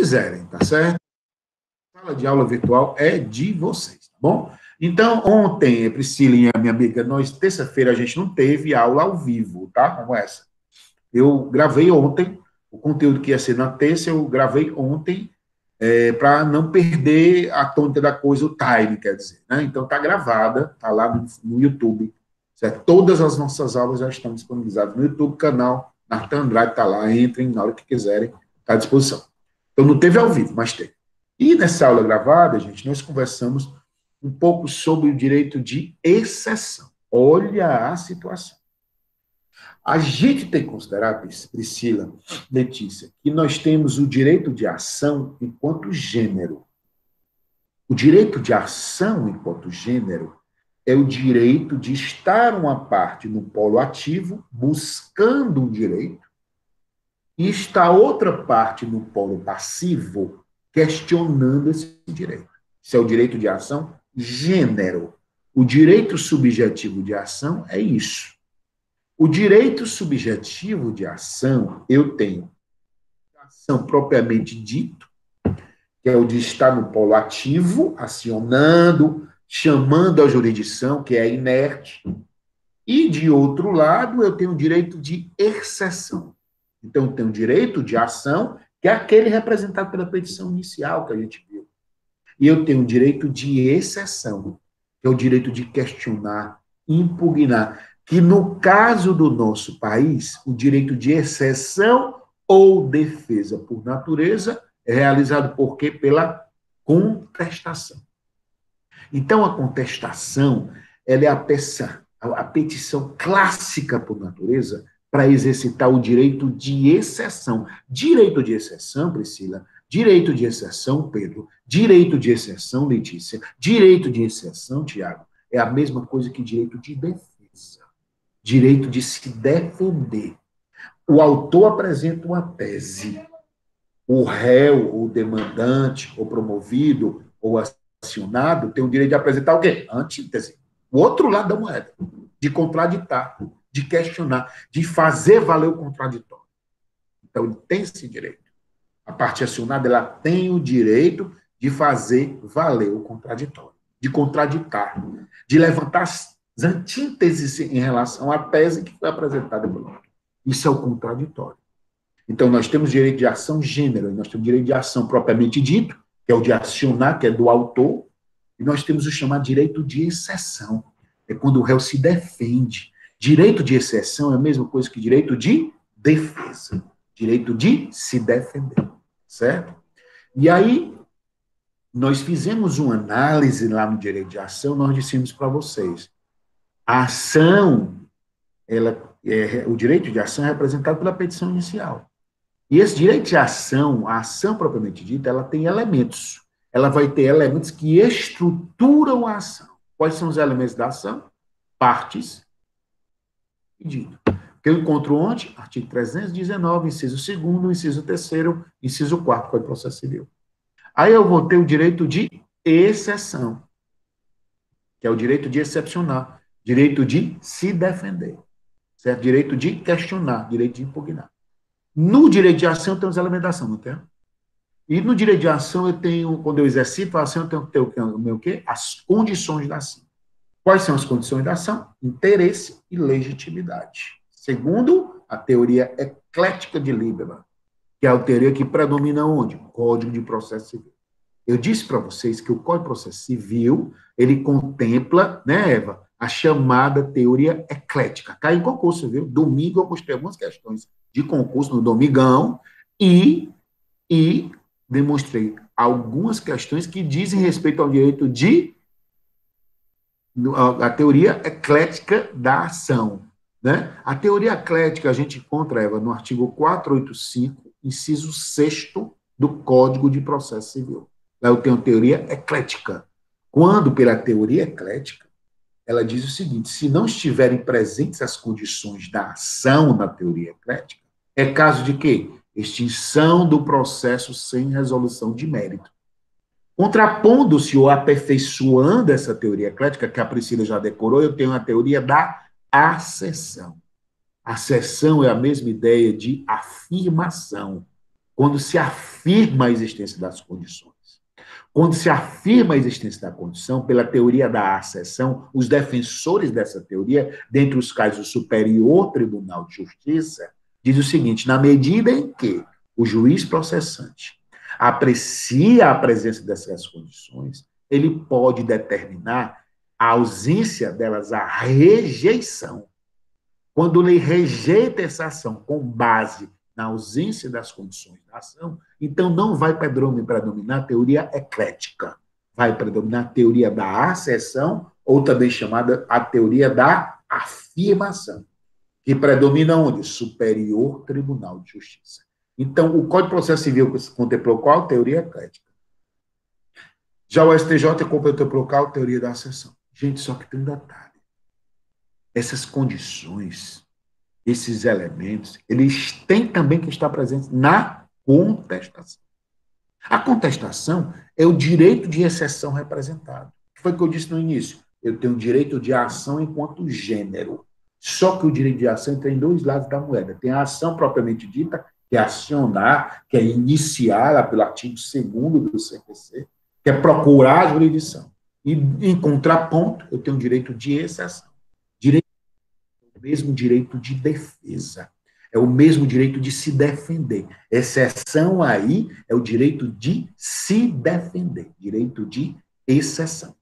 quiserem, tá certo? A sala de aula virtual é de vocês, tá bom? Então, ontem, Priscila e a minha amiga, terça-feira, a gente não teve aula ao vivo, tá? Como essa. Eu gravei ontem, o conteúdo que ia ser na terça, eu gravei ontem, para não perder a tônica da coisa, o time, quer dizer, né? Então, está gravada, está lá no YouTube, certo? Todas as nossas aulas já estão disponibilizadas no YouTube, canal Natan Andrade está lá, entrem na hora que quiserem, está à disposição. Então, não teve ao vivo, mas teve. E nessa aula gravada, gente, nós conversamos um pouco sobre o direito de exceção. Olha a situação. A gente tem que considerar, Priscila, Letícia, que nós temos o direito de ação enquanto gênero. O direito de ação enquanto gênero é o direito de estar uma parte no polo ativo, buscando um direito, e está outra parte no polo passivo, questionando esse direito. Isso é o direito de ação gênero. O direito subjetivo de ação é isso. O direito subjetivo de ação, eu tenho ação propriamente dito, que é o de estar no polo ativo, acionando, chamando a jurisdição, que é inerte, e, de outro lado, eu tenho o direito de exceção. Então, eu tenho o direito de ação, que é aquele representado pela petição inicial que a gente viu. E eu tenho o direito de exceção, que é o direito de questionar, impugnar, que no caso do nosso país, o direito de exceção ou defesa por natureza é realizado por quê? Pela contestação. Então, a contestação, ela é a petição clássica por natureza para exercitar o direito de exceção. Direito de exceção, Priscila, direito de exceção, Pedro, direito de exceção, Letícia, direito de exceção, Tiago, é a mesma coisa que direito de defesa. Direito de se defender. O autor apresenta uma tese. O réu, o demandante, o promovido, ou acionado, tem o direito de apresentar o quê? Antítese. O outro lado da moeda. De contraditar, de questionar, de fazer valer o contraditório. Então, ele tem esse direito. A parte acionada, ela tem o direito de fazer valer o contraditório, de contraditar, de levantar as antíteses em relação à tese que foi apresentada pelo outro. Isso é o contraditório. Então, nós temos direito de ação gênero, e nós temos direito de ação propriamente dito, que é o de acionar, que é do autor, e nós temos o chamado direito de exceção, é quando o réu se defende. Direito de exceção é a mesma coisa que direito de defesa, direito de se defender, certo? E aí, nós fizemos uma análise lá no direito de ação, nós dissemos para vocês, a ação, o direito de ação é representado pela petição inicial. E esse direito de ação, a ação propriamente dita, ela tem elementos. Ela vai ter elementos que estruturam a ação. Quais são os elementos da ação? Partes e dito. Que eu encontro onde? Artigo 319, inciso 2º, inciso 3º, inciso 4º, Código de Processo Civil. Aí eu vou ter o direito de exceção, que é o direito de excepcionar, direito de se defender, certo? Direito de questionar, direito de impugnar. No direito de ação, eu tenho os elementos da ação, não tem? E no direito de ação, eu tenho, quando eu exercito a ação, eu tenho que ter o quê? As condições da ação. Quais são as condições da ação? Interesse e legitimidade. Segundo a teoria eclética de Lieberman, que é a teoria que predomina onde? Código de Processo Civil. Eu disse para vocês que o Código de Processo Civil, ele contempla, né, Eva, a chamada teoria eclética. Cai em concurso, viu? Domingo eu mostrei algumas questões de concurso no domingão e demonstrei algumas questões que dizem respeito ao direito de a teoria eclética da ação, né? A teoria eclética a gente encontra, Eva, no artigo 485, inciso 6º do Código de Processo Civil. Lá eu tenho a teoria eclética. Quando, pela teoria eclética, ela diz o seguinte, se não estiverem presentes as condições da ação na teoria eclética, é caso de quê? Extinção do processo sem resolução de mérito. Contrapondo-se ou aperfeiçoando essa teoria eclética, que a Priscila já decorou, eu tenho a teoria da acessão. Acessão é a mesma ideia de afirmação. quando se afirma a existência das condições. Quando se afirma a existência da condição, pela teoria da acessão, os defensores dessa teoria, dentre os quais o Superior Tribunal de Justiça, diz o seguinte: na medida em que o juiz processante aprecia a presença dessas condições, ele pode determinar a ausência delas, a rejeição. Quando ele rejeita essa ação com base na ausência das condições da ação, então não vai predominar a teoria eclética, vai predominar a teoria da acessão, ou também chamada a teoria da afirmação, que predomina onde? Superior Tribunal de Justiça. Então, o Código de Processo Civil contemplou qual? Teoria eclética. Já o STJ contemplou qual? Teoria da acessão. Gente, só que tem um detalhe. Essas condições, esses elementos, eles têm também que estar presentes na contestação. A contestação é o direito de exceção representado. Foi o que eu disse no início. Eu tenho o direito de ação enquanto gênero. Só que o direito de ação tem dois lados da moeda. Tem a ação propriamente dita, que é acionar, que é iniciar pelo artigo 2º do CPC, que é procurar a jurisdição. E, em contraponto, eu tenho o direito de exceção. O mesmo direito de defesa, é o mesmo direito de se defender. Exceção aí é o direito de se defender, direito de exceção.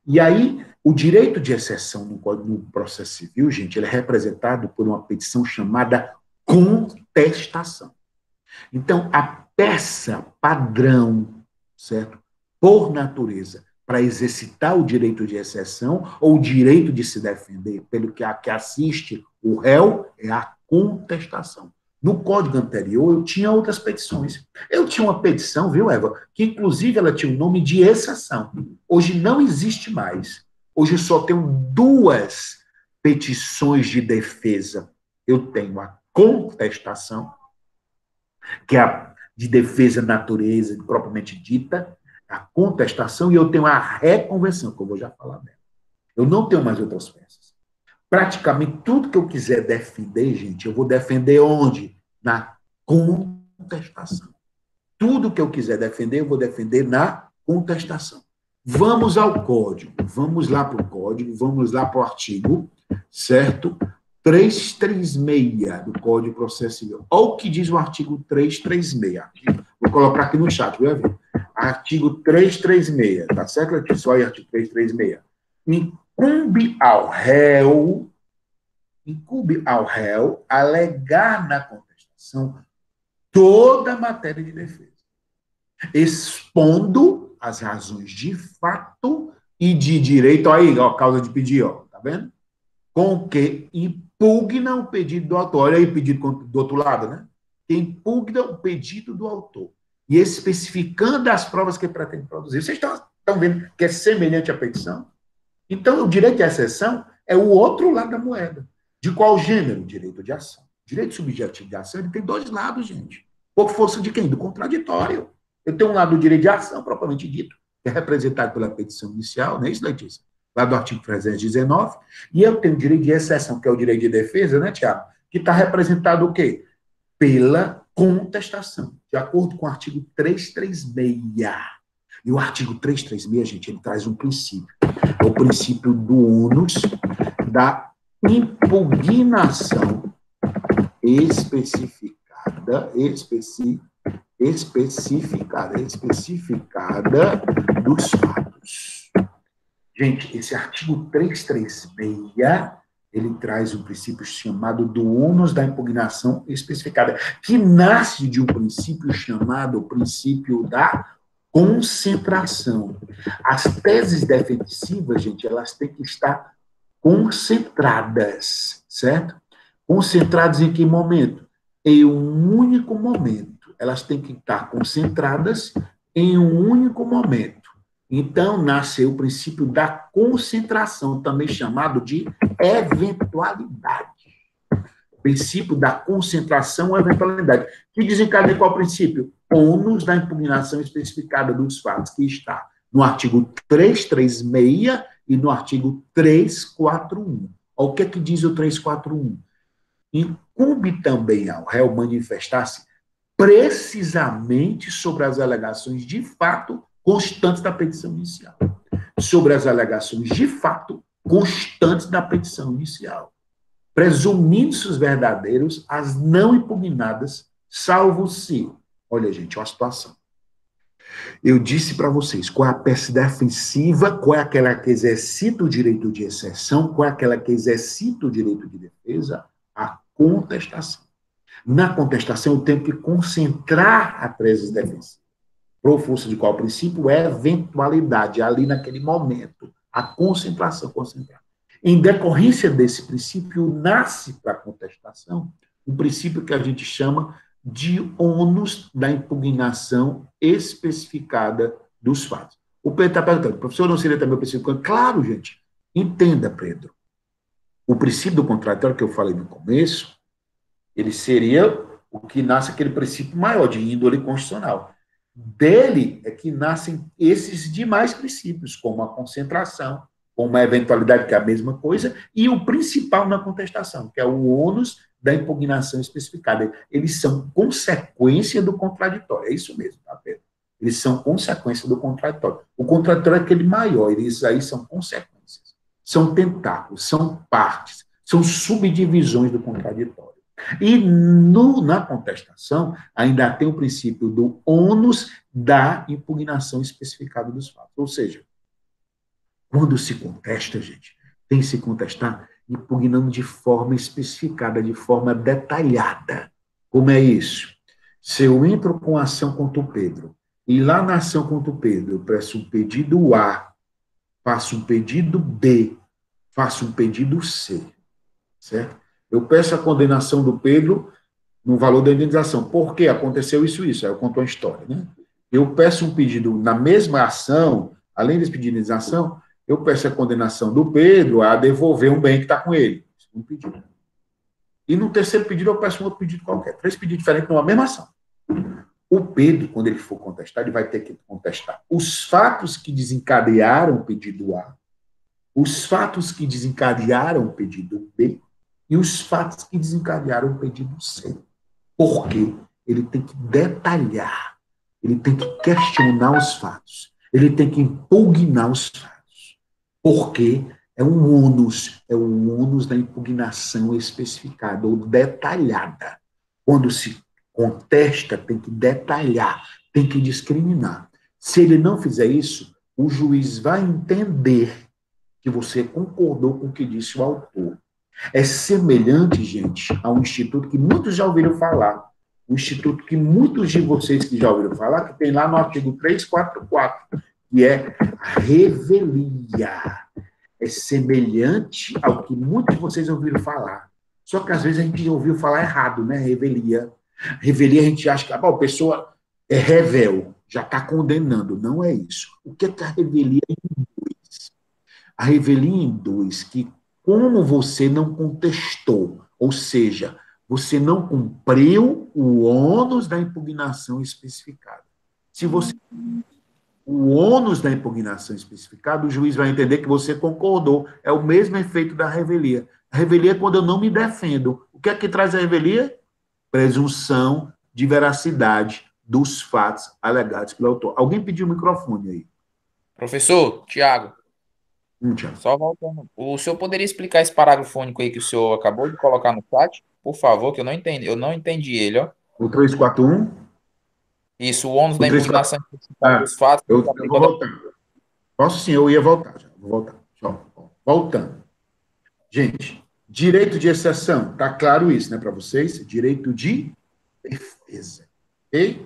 E aí, o direito de exceção no processo civil, gente, ele é representado por uma petição chamada contestação. Então, a peça padrão, certo? Por natureza, para exercitar o direito de exceção ou o direito de se defender, pelo que assiste o réu, é a contestação. No código anterior, eu tinha outras petições. Eu tinha uma petição, viu, Eva, que inclusive ela tinha o nome de exceção. Hoje não existe mais. Hoje eu só tenho 2 petições de defesa. Eu tenho a contestação, que é a de defesa natureza propriamente dita, a contestação, e eu tenho a reconvenção, que eu vou já falar dela. Eu não tenho mais outras peças. Praticamente tudo que eu quiser defender, gente, eu vou defender onde? Na contestação. Tudo que eu quiser defender, eu vou defender na contestação. Vamos ao código, vamos lá para o código, vamos lá para o artigo, certo? 336 do Código de Processo Civil. Olha o que diz o artigo 336. Vou colocar aqui no chat, vai ver. Artigo 336, tá certo, Letícia? Só aí, artigo 336. Incumbe ao réu alegar na contestação toda a matéria de defesa, expondo as razões de fato e de direito. Aí, ó, causa de pedir, ó, tá vendo? Com que impugna o pedido do autor. Olha aí o pedido do outro lado, né? Que impugna o pedido do autor. E especificando as provas que ele pretende produzir. Vocês estão vendo que é semelhante à petição? Então, o direito de exceção é o outro lado da moeda. De qual gênero? Direito de ação. Direito subjetivo de ação, ele tem 2 lados, gente. Por força de quem? Do contraditório. Eu tenho um lado do direito de ação, propriamente dito, que é representado pela petição inicial, não é isso, Letícia? Lá do artigo 319, e eu tenho o direito de exceção, que é o direito de defesa, né, Tiago? Que está representado o quê? Pela contestação, de acordo com o artigo 336. E o artigo 336, gente, ele traz um princípio. É o princípio do ônus da impugnação especificada dos fatos. Gente, esse artigo 336, ele traz um princípio chamado do ônus da impugnação especificada, que nasce de um princípio chamado princípio da concentração. As teses defensivas, gente, elas têm que estar concentradas, certo? Concentradas em que momento? Em um único momento. Elas têm que estar concentradas em um único momento. Então, nasceu o princípio da concentração, também chamado de eventualidade. O princípio da concentração ou eventualidade. Que desencadeia qual princípio? Ônus da impugnação especificada dos fatos, que está no artigo 336 e no artigo 341. O que é que diz o 341? Incumbe também ao réu manifestar-se precisamente sobre as alegações de fato constantes da petição inicial. Sobre as alegações de fato constantes da petição inicial, presumindo-se os verdadeiros, as não impugnadas, salvo se... Olha, gente, olha a situação. Eu disse para vocês qual é a peça defensiva, qual é aquela que exercita o direito de exceção, qual é aquela que exercita o direito de defesa, a contestação. Na contestação, eu tenho que concentrar a tese defensiva. Por força de qual princípio? É eventualidade, ali naquele momento. A concentração, concentrar. Em decorrência desse princípio, nasce para a contestação um princípio que a gente chama de ônus da impugnação especificada dos fatos. O Pedro está perguntando, professor, não seria também o princípio? Claro, gente. Entenda, Pedro. O princípio do contraditório que eu falei no começo, ele seria o que nasce aquele princípio maior de índole constitucional. Dele é que nascem esses demais princípios, como a concentração, como a eventualidade, que é a mesma coisa, e o principal na contestação, que é o ônus da impugnação especificada. Eles são consequência do contraditório. É isso mesmo, tá, Pedro? Eles são consequência do contraditório. O contraditório é aquele maior, eles aí são consequências. São tentáculos, são partes, são subdivisões do contraditório. E na contestação, ainda tem o princípio do ônus da impugnação especificada dos fatos. Ou seja, quando se contesta, gente, tem que se contestar impugnando de forma especificada, de forma detalhada. Como é isso? Se eu entro com ação contra o Pedro, e lá na ação contra o Pedro eu peço um pedido A, faço um pedido B, faço um pedido C, certo? Eu peço a condenação do Pedro no valor da indenização. Por que aconteceu isso? Aí eu conto uma história, né? Eu peço um pedido na mesma ação, além desse pedido de indenização, eu peço a condenação do Pedro a devolver um bem que está com ele. Um pedido. E no terceiro pedido eu peço um outro pedido qualquer. 3 pedidos diferentes numa mesma ação. O Pedro, quando ele for contestar, ele vai ter que contestar os fatos que desencadearam o pedido A, os fatos que desencadearam o pedido B e os fatos que desencadearam o pedido C. Por quê? Ele tem que detalhar, ele tem que questionar os fatos, ele tem que impugnar os fatos. Porque é o ônus da impugnação especificada ou detalhada. Quando se contesta, tem que detalhar, tem que discriminar. Se ele não fizer isso, o juiz vai entender que você concordou com o que disse o autor. É semelhante, gente, a um instituto que muitos já ouviram falar, um instituto que muitos de vocês que já ouviram falar, que tem lá no artigo 344, que é a revelia. É semelhante ao que muitos de vocês ouviram falar. Só que às vezes a gente ouviu falar errado, né? Revelia. Revelia a gente acha que a pessoa é revel, já está condenando. Não é isso. O que é a revelia em dois? A revelia em dois, que como você não contestou, ou seja, você não cumpriu o ônus da impugnação especificada. Se você o ônus da impugnação especificada, o juiz vai entender que você concordou. É o mesmo efeito da revelia. A revelia é quando eu não me defendo. O que é que traz a revelia? Presunção de veracidade dos fatos alegados pelo autor. Alguém pediu o microfone aí. Professor, Tiago, Tiago. só voltando. O senhor poderia explicar esse parágrafo único aí que o senhor acabou de colocar no chat? Por favor, que eu não entendi ele, ó. O 341? Isso, o ônus O da 341. impugnação especificada dos fatos Eu se vou aplicando. voltar. Posso sim, eu ia voltar. Já. Vou voltar. Voltando. Gente, direito de exceção. Está claro isso, né, para vocês? Direito de defesa. Ok?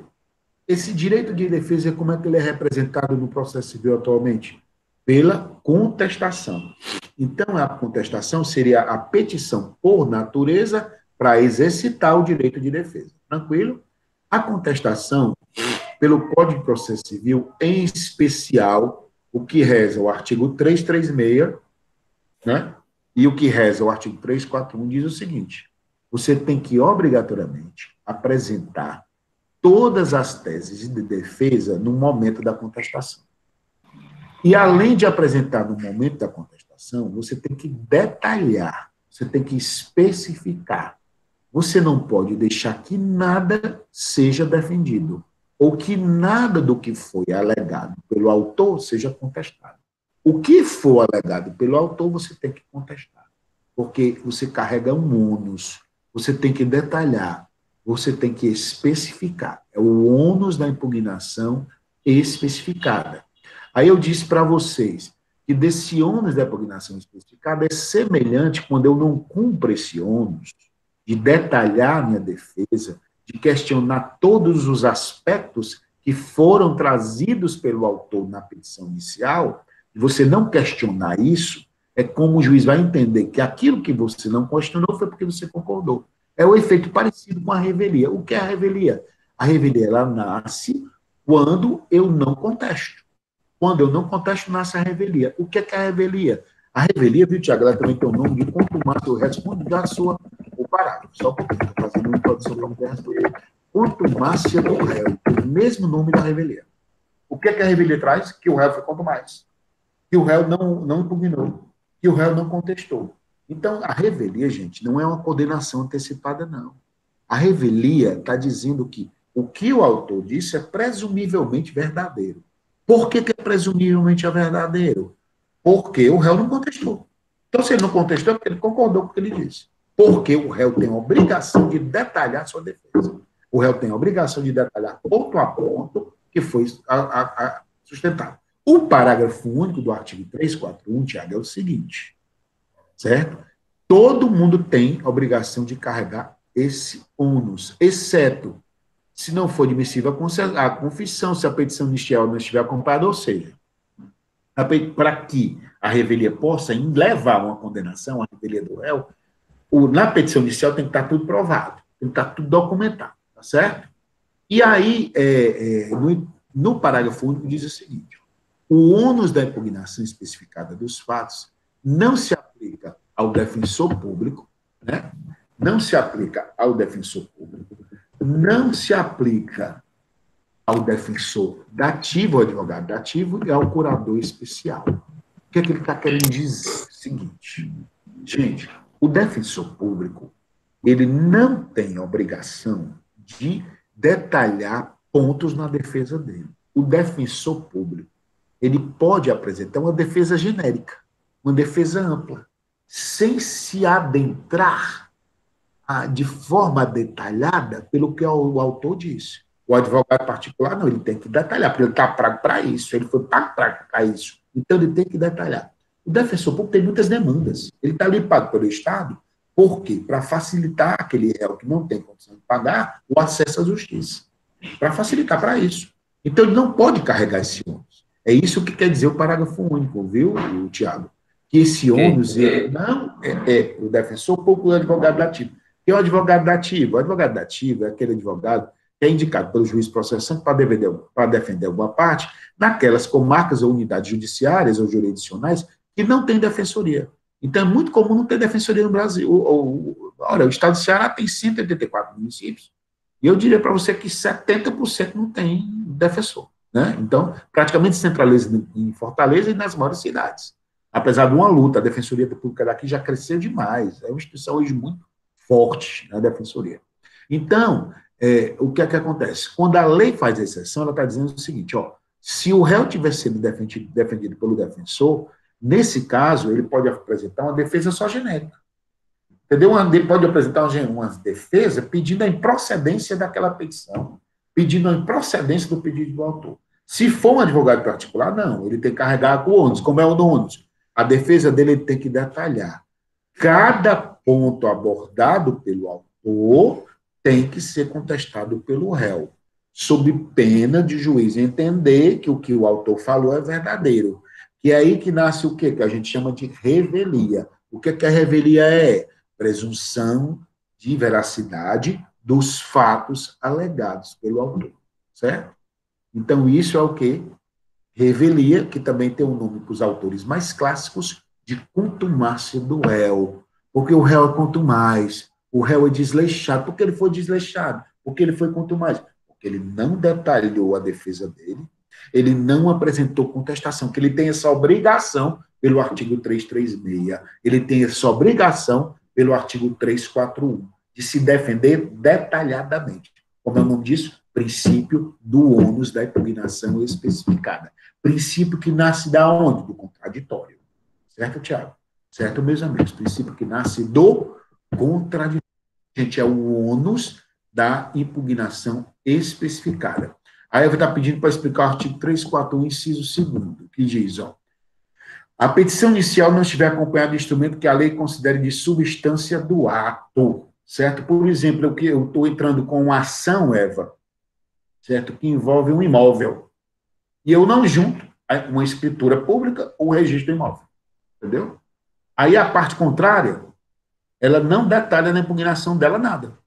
Esse direito de defesa, como é que ele é representado no processo civil atualmente? Pela contestação. Então, a contestação seria a petição por natureza para exercitar o direito de defesa. Tranquilo? A contestação, pelo Código de Processo Civil, em especial, o que reza o artigo 336, né? E o que reza o artigo 341 diz o seguinte: você tem que obrigatoriamente apresentar todas as teses de defesa no momento da contestação. E, além de apresentar no momento da contestação, você tem que detalhar, você tem que especificar. você não pode deixar que nada seja defendido, ou que nada do que foi alegado pelo autor seja contestado. O que for alegado pelo autor, você tem que contestar, porque você carrega um ônus, você tem que detalhar, você tem que especificar. É o ônus da impugnação especificada. Aí eu disse para vocês que desse ônus da impugnação especificada é semelhante quando eu não cumpro esse ônus de detalhar a minha defesa, de questionar todos os aspectos que foram trazidos pelo autor na petição inicial, e você não questionar isso, é como o juiz vai entender que aquilo que você não questionou foi porque você concordou. É o efeito parecido com a revelia. O que é a revelia? A revelia, ela nasce quando eu não contesto. Quando eu não contesto, nasce a revelia. O que é a revelia? A revelia, viu, Tiago, ela também tem o nome de contumácia, eu respondo da sua, o parágrafo, só porque estou fazendo uma introdução para o responder. Contumácia do réu, o mesmo nome da revelia. O que a revelia traz? Que o réu foi contumaz, que o réu não impugnou, que o réu não contestou. Então, a revelia, gente, não é uma condenação antecipada, não. A revelia está dizendo que o que o autor disse é presumivelmente verdadeiro. Por que é presumivelmente verdadeiro? Porque o réu não contestou. Então, se ele não contestou, é porque ele concordou com o que ele disse. Porque o réu tem a obrigação de detalhar sua defesa. O réu tem a obrigação de detalhar ponto a ponto que foi sustentado. O parágrafo único do artigo 341, Tiago, é o seguinte, certo? Todo mundo tem a obrigação de carregar esse ônus, exceto se não for admissível a confissão, se a petição inicial não estiver acompanhada, ou seja, para que a revelia possa levar a uma condenação, a revelia do réu, na petição inicial tem que estar tudo provado, tem que estar tudo documentado, tá certo? E aí, no parágrafo único, diz o seguinte: o ônus da impugnação especificada dos fatos não se aplica ao defensor público, né? Não se aplica ao defensor público, não se aplica ao defensor dativo, ao advogado dativo e ao curador especial. O que é que ele está querendo dizer? Seguinte, gente, o defensor público, ele não tem a obrigação de detalhar pontos na defesa dele. O defensor público, ele pode apresentar uma defesa genérica, uma defesa ampla, sem se adentrar de forma detalhada pelo que o autor disse. O advogado particular, não, ele tem que detalhar, porque ele está pago para isso, ele foi pago para isso, então ele tem que detalhar. O defensor público tem muitas demandas, ele está ali pago pelo Estado, por quê? Para facilitar aquele réu que não tem condição de pagar o acesso à justiça, para facilitar para isso. Então ele não pode carregar esse ônus. É isso que quer dizer o parágrafo único, viu, Tiago? Que esse ônus não é o defensor público, o advogado dativo. E o advogado dativo? O advogado dativo é aquele advogado que é indicado pelo juiz processante para defender alguma parte, naquelas comarcas ou unidades judiciárias ou jurisdicionais que não tem defensoria. Então, é muito comum não ter defensoria no Brasil. Olha, o estado do Ceará tem 184 municípios, e eu diria para você que 70% não tem defensor. Né? Então, praticamente centraliza em Fortaleza e nas maiores cidades. Apesar de uma luta, a Defensoria Pública daqui já cresceu demais. É uma instituição hoje muito forte, a Defensoria. Então, o que é que acontece? Quando a lei faz exceção, ela está dizendo o seguinte, ó, se o réu tiver sido defendido pelo defensor, nesse caso, ele pode apresentar uma defesa só genérica. Entendeu? Ele pode apresentar uma defesa pedindo a improcedência daquela petição, pedindo a improcedência do pedido do autor. Se for um advogado particular, não, ele tem que carregar o ônus. Como é o ônus? A defesa dele ele tem que detalhar. Cada ponto abordado pelo autor tem que ser contestado pelo réu, sob pena de juiz entender que o autor falou é verdadeiro. E é aí que nasce o quê? Que a gente chama de revelia. O que a revelia é? Presunção de veracidade dos fatos alegados pelo autor, certo? Então, isso é o quê? Revelia, que também tem um nome para os autores mais clássicos, de contumácia do réu. Porque o réu é contumaz, o réu é desleixado. Por que ele foi desleixado? Porque ele foi contumaz. Porque ele não detalhou a defesa dele, ele não apresentou contestação, que ele tem essa obrigação pelo artigo 336, ele tem essa obrigação pelo artigo 341. de se defender detalhadamente. Como é o nome disso? Princípio do ônus da impugnação especificada. Princípio que nasce da onde? Do contraditório. Certo, Tiago? Certo, meus amigos? Princípio que nasce do contraditório. Gente, é o ônus da impugnação especificada. Aí eu vou estar pedindo para explicar o artigo 341, inciso 2º, que diz, ó, a petição inicial não estiver acompanhada de instrumento que a lei considere de substância do ato, certo? Por exemplo, eu estou entrando com uma ação, Eva, certo? Que envolve um imóvel. E eu não junto uma escritura pública ou registro do imóvel, entendeu? Aí a parte contrária, ela não detalha na impugnação dela nada.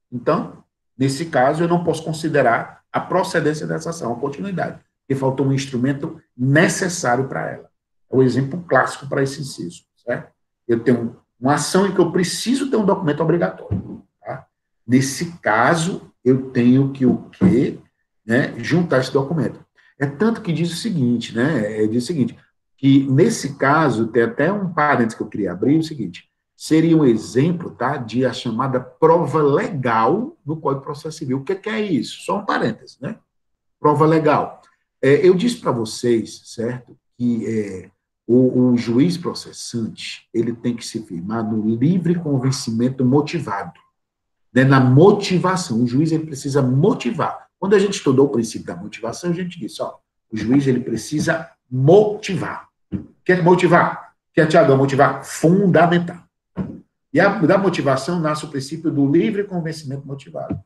Então, nesse caso, eu não posso considerar a procedência dessa ação, a continuidade, porque faltou um instrumento necessário para ela. É o exemplo clássico para esse inciso, certo? Eu tenho uma ação em que eu preciso ter um documento obrigatório. Tá? Nesse caso, eu tenho que o quê? Né? Juntar esse documento. É tanto que diz o seguinte, né? Diz o seguinte, que nesse caso, tem até um parênteses que eu queria abrir, o seguinte, seria um exemplo, tá, de a chamada prova legal no Código de Processo Civil. O que é isso? Só um parênteses, né? Prova legal. Eu disse para vocês, certo, que o juiz processante, ele tem que se firmar no livre convencimento motivado, né, na motivação. O juiz, ele precisa motivar. Quando a gente estudou o princípio da motivação, a gente disse, ó, o juiz, ele precisa motivar. Quer motivar? Quer, Tiago, motivar? Fundamental. E da motivação nasce o princípio do livre convencimento motivado.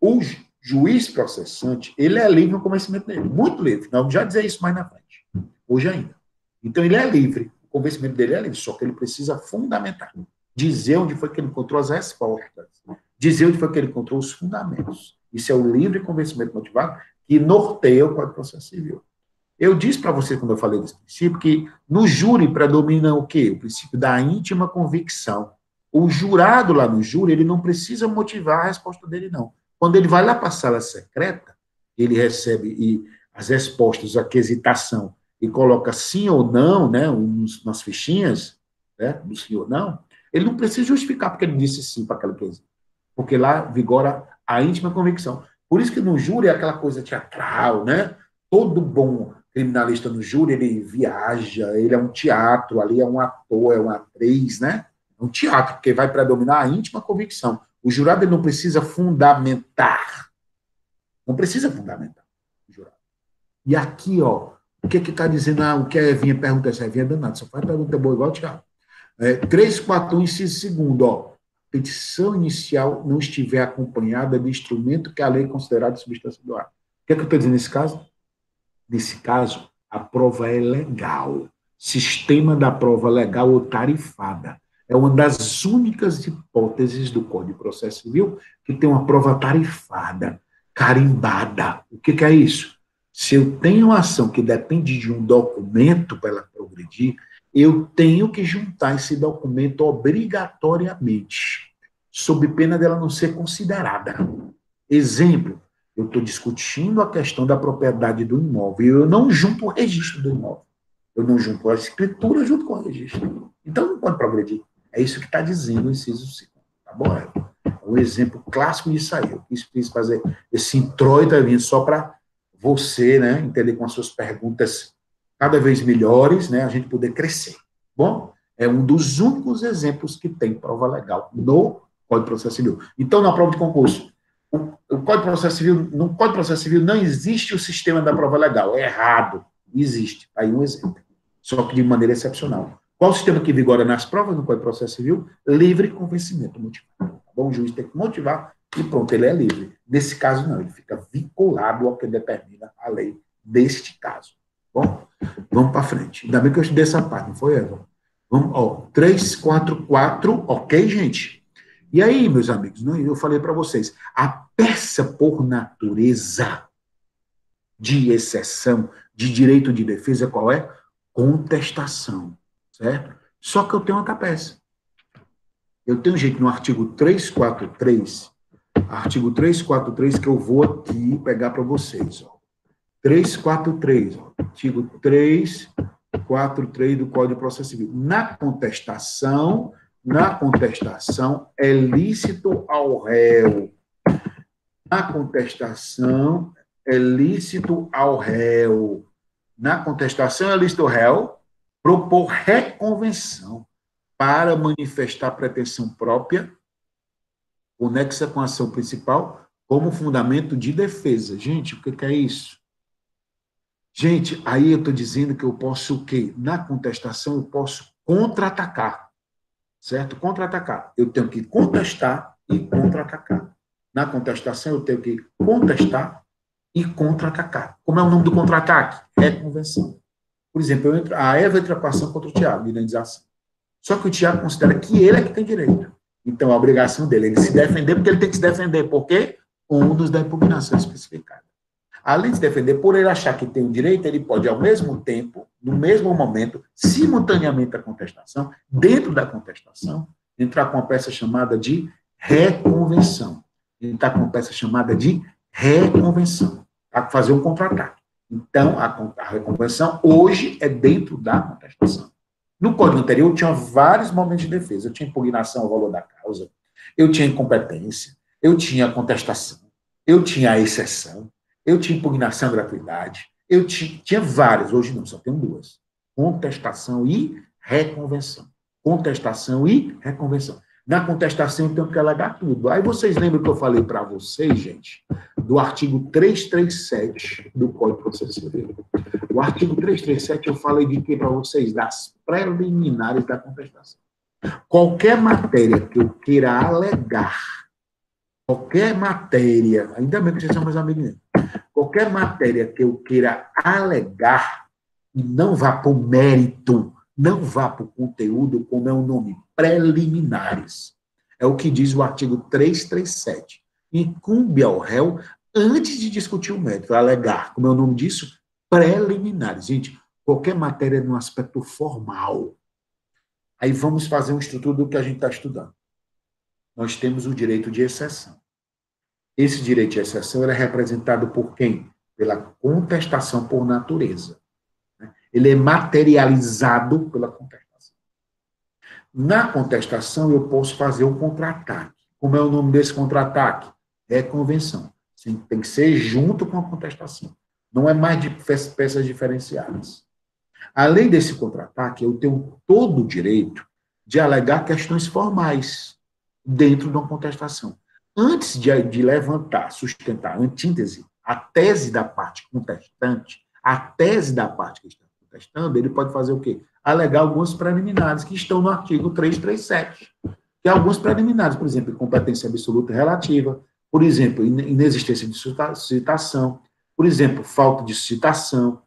O juiz processante, ele é livre no convencimento dele, muito livre. Não já dizer isso mais na frente, hoje ainda. Então, ele é livre, o convencimento dele é livre, só que ele precisa fundamentar, dizer onde foi que ele encontrou as respostas, dizer onde foi que ele encontrou os fundamentos. Isso é o livre convencimento motivado que norteia o Código de Processo Civil. Eu disse para você, quando eu falei desse princípio, que no júri predomina o quê? O princípio da íntima convicção. O jurado lá no júri, ele não precisa motivar a resposta dele, não. Quando ele vai lá para a sala secreta, ele recebe as respostas, a quesitação, e coloca sim ou não, né, nas fichinhas, né, do sim ou não, ele não precisa justificar porque ele disse sim para aquela quesito. Porque lá vigora a íntima convicção. Por isso que no júri é aquela coisa teatral, né? Todo bom criminalista no júri, ele viaja, ele é um teatro, ali é um ator, é uma atriz, né? É um teatro, porque vai predominar a íntima convicção. O jurado ele não precisa fundamentar. Não precisa fundamentar o jurado. E aqui, ó, o que está dizendo? O que a Evinha pergunta? Essa Evinha é danada, só faz pergunta boa igual o Thiago. 341, inciso 2º, ó. Petição inicial não estiver acompanhada de instrumento que a lei considerar de substância do ato. O que eu estou dizendo nesse caso? Nesse caso, a prova é legal. Sistema da prova legal ou tarifada. É uma das únicas hipóteses do Código de Processo Civil que tem uma prova tarifada, carimbada. O que é isso? Se eu tenho uma ação que depende de um documento para ela progredir, eu tenho que juntar esse documento obrigatoriamente, sob pena dela não ser considerada. Exemplo, eu estou discutindo a questão da propriedade do imóvel, e eu não junto o registro do imóvel. Eu não junto a escritura junto com o registro. Então, não pode progredir. É isso que está dizendo o inciso 5. Tá bom? É um exemplo clássico disso aí. Eu quis fazer esse introito só para você, né, entender com as suas perguntas cada vez melhores, né, a gente poder crescer. Bom, é um dos únicos exemplos que tem prova legal no Código de Processo Civil. Então, na prova de concurso, o Código de Processo Civil, no Código de Processo Civil não existe o sistema da prova legal, é errado. Existe. Aí um exemplo. Só que de maneira excepcional. Qual o sistema que vigora nas provas no Código de Processo Civil? Livre convencimento motivado. Tá bom? O juiz tem que motivar e pronto, ele é livre. Nesse caso, não, ele fica vinculado ao que determina a lei deste caso. Bom, vamos para frente. Ainda bem que eu estudei essa parte, não foi, Eva? Vamos, ó, 344, ok, gente? E aí, meus amigos, eu falei para vocês, a peça por natureza de exceção, de direito de defesa, qual é? Contestação, certo? Só que eu tenho outra peça. Eu tenho um jeito no artigo 343, que eu vou aqui pegar para vocês, ó. 343, ó, artigo 343 do Código de Processo Civil. Na contestação, Na contestação, é lícito ao réu. Na contestação, é lícito ao réu. Na contestação, é lícito ao réu propor reconvenção para manifestar pretensão própria, conexa com a ação principal, como fundamento de defesa. Gente, o que é isso? Gente, aí eu estou dizendo que eu posso o quê? Na contestação, eu posso contra-atacar, certo? Contra-atacar. Eu tenho que contestar e contra-atacar. Na contestação, eu tenho que contestar e contra-atacar. Como é o nome do contra-ataque? Reconvenção. Por exemplo, a Eva entra com a ação contra o Tiago, de indenização. Só que o Tiago considera que ele é que tem direito. Então, a obrigação dele é ele se defender, porque ele tem que se defender. Por quê? Ônus da impugnação especificada. Além de se defender, por ele achar que tem o direito, ele pode, ao mesmo tempo, no mesmo momento, simultaneamente à contestação, dentro da contestação, entrar com uma peça chamada de reconvenção. Entrar com uma peça chamada de reconvenção, para fazer um contra-ataque. Então, a reconvenção hoje é dentro da contestação. No Código anterior, tinha vários momentos de defesa. Eu tinha impugnação ao valor da causa, eu tinha incompetência, eu tinha contestação, eu tinha a exceção, eu tinha impugnação à gratuidade, eu tinha várias, hoje não, só tenho duas. Contestação e reconvenção. Contestação e reconvenção. Na contestação, eu tenho que alegar tudo. Aí vocês lembram que eu falei para vocês, gente, do artigo 337 do Código de Processo Civil. O artigo 337, eu falei de que para vocês? Das preliminares da contestação. Qualquer matéria que eu queira alegar, qualquer matéria, ainda bem que vocês são meus amigos mesmo, qualquer matéria que eu queira alegar e não vá para o mérito, não vá para o conteúdo, como é o nome, preliminares. É o que diz o artigo 337. Incumbe ao réu, antes de discutir o mérito, alegar, como é o nome disso, preliminares. Gente, qualquer matéria no aspecto formal. Aí vamos fazer um estudo do que a gente está estudando. Nós temos o direito de exceção. Esse direito de exceção é representado por quem? Pela contestação por natureza. Ele é materializado pela contestação. Na contestação, eu posso fazer um contra-ataque. Como é o nome desse contra-ataque? É convenção. Tem que ser junto com a contestação. Não é mais de peças diferenciadas. Além desse contra-ataque, eu tenho todo o direito de alegar questões formais dentro de uma contestação. Antes de levantar, sustentar a antítese, a tese da parte contestante, a tese da parte que está contestando, ele pode fazer o quê? Alegar algumas preliminares que estão no artigo 337. Que é algumas preliminares, por exemplo, incompetência absoluta relativa, por exemplo, inexistência de citação, por exemplo, falta de citação,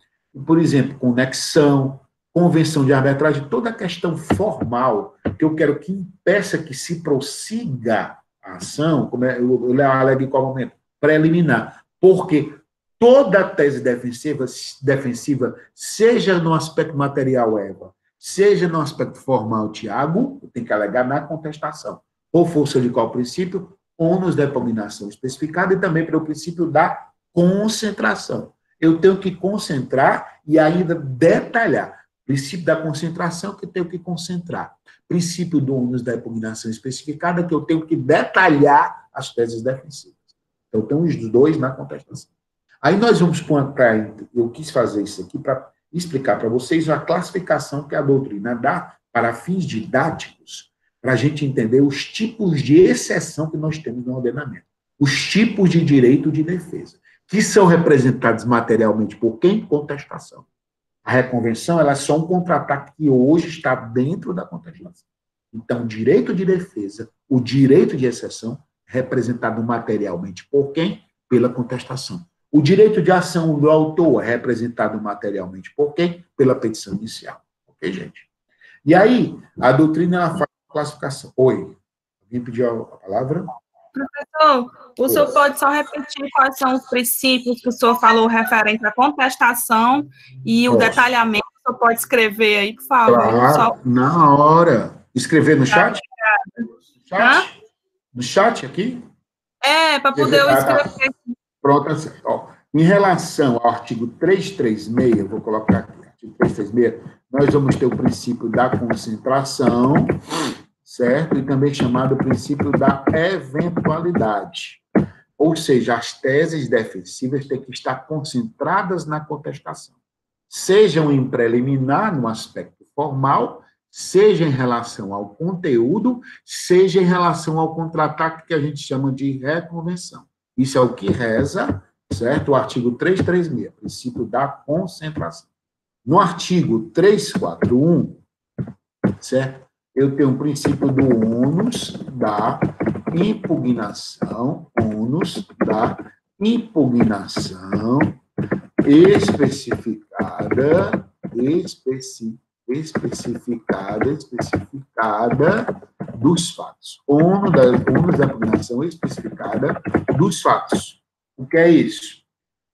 por exemplo, conexão, convenção de arbitragem, toda a questão formal que eu quero que impeça que se prossiga a ação, como eu alego em qual momento? Preliminar. Porque toda a tese defensiva, seja no aspecto material, Eva, seja no aspecto formal, Tiago, tem que alegar na contestação. Por força de qual princípio? Ônus da impugnação especificada e também pelo princípio da concentração. Eu tenho que concentrar e ainda detalhar. Princípio da concentração que eu tenho que concentrar. Princípio do ônus da impugnação especificada que eu tenho que detalhar as teses defensivas. Então, tem os dois na contestação. Aí nós vamos para... Eu quis fazer isso aqui para explicar para vocês a classificação que a doutrina dá para fins didáticos, para a gente entender os tipos de exceção que nós temos no ordenamento. Os tipos de direito de defesa, que são representados materialmente por quem? Contestação. A reconvenção ela é só um contra-ataque que hoje está dentro da contestação. Então, o direito de defesa, o direito de exceção, representado materialmente por quem? Pela contestação. O direito de ação do autor é representado materialmente por quem? Pela petição inicial. Ok, gente? E aí, a doutrina ela faz a classificação. Oi, alguém pediu a palavra? Professor, o senhor pode só repetir quais são os princípios que o senhor falou referente à contestação e o detalhamento? O senhor pode escrever aí, por favor? Claro, só... na hora. Escrever no chat? No chat aqui? É, para poder eu escrever. Pronto, assim. Ó, em relação ao artigo 336, vou colocar aqui, artigo 336, nós vamos ter o princípio da concentração, certo? E também chamado princípio da eventualidade. Ou seja, as teses defensivas têm que estar concentradas na contestação, sejam em preliminar, no aspecto formal, seja em relação ao conteúdo, seja em relação ao contra-ataque que a gente chama de reconvenção. Isso é o que reza, certo? O artigo 336, princípio da concentração. No artigo 341, certo? Eu tenho o princípio do ônus da impugnação, especificada dos fatos. Ônus da impugnação especificada dos fatos. O que é isso?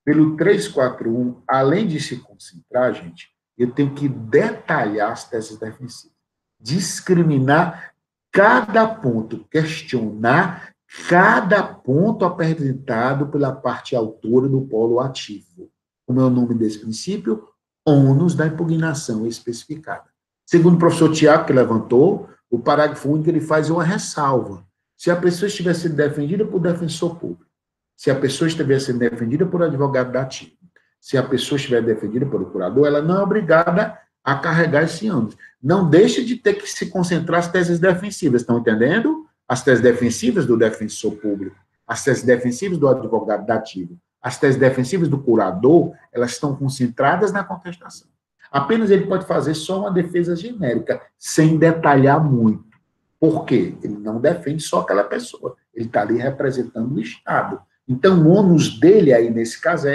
Pelo 341, além de se concentrar, gente, eu tenho que detalhar as teses defensivas, discriminar cada ponto, questionar cada ponto apresentado pela parte autora do polo ativo. Como é o nome desse princípio? Ônus da impugnação especificada. Segundo o professor Tiago, que levantou, o parágrafo único ele faz uma ressalva. Se a pessoa estiver sendo defendida por defensor público, se a pessoa estiver sendo defendida por advogado dativo, se a pessoa estiver defendida por procurador, ela não é obrigada a carregar esse ônus. Não deixe de ter que se concentrar as teses defensivas, estão entendendo? As teses defensivas do defensor público, as teses defensivas do advogado dativo, as teses defensivas do curador, elas estão concentradas na contestação. Apenas ele pode fazer só uma defesa genérica, sem detalhar muito. Por quê? Ele não defende só aquela pessoa, ele está ali representando o Estado. Então, o ônus dele aí, nesse caso,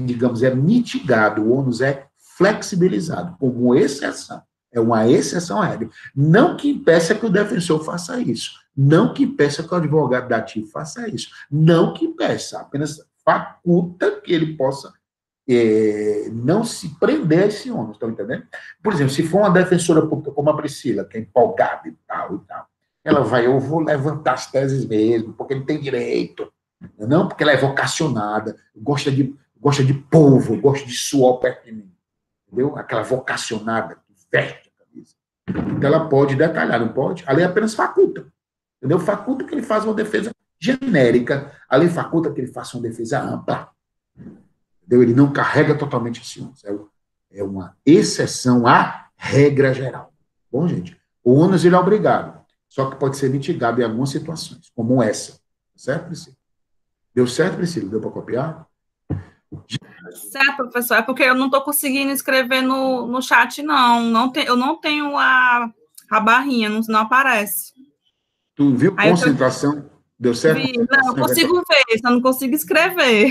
digamos, é mitigado, o ônus é flexibilizado, como exceção. É uma exceção à regra. Não que impeça que o defensor faça isso. Não que impeça que o advogado dativo faça isso. Não que impeça, apenas faculta que ele possa não se prender a esse ônus, estão entendendo? Por exemplo, se for uma defensora pública como a Priscila, que é empolgada e tal, ela vai, eu vou levantar as teses mesmo, porque ele tem direito. Não porque ela é vocacionada, gosta de povo, gosta de suor perto de mim. Entendeu? Aquela vocacionada, que veste a camisa. Então, ela pode detalhar, não pode? A lei apenas faculta. Entendeu? Faculta que ele faça uma defesa genérica. A lei faculta que ele faça uma defesa ampla. Entendeu? Ele não carrega totalmente esse ônus. É uma exceção à regra geral. Bom, gente? O ônus ele é obrigado. Só que pode ser mitigado em algumas situações, como essa. Certo, Priscila? Deu certo, Priscila? Deu para copiar? Certo, professor. É porque eu não estou conseguindo escrever no chat, não. Eu não tenho a barrinha, não aparece. Tu viu concentração? Deu certo? Não, eu consigo ver, só não consigo escrever.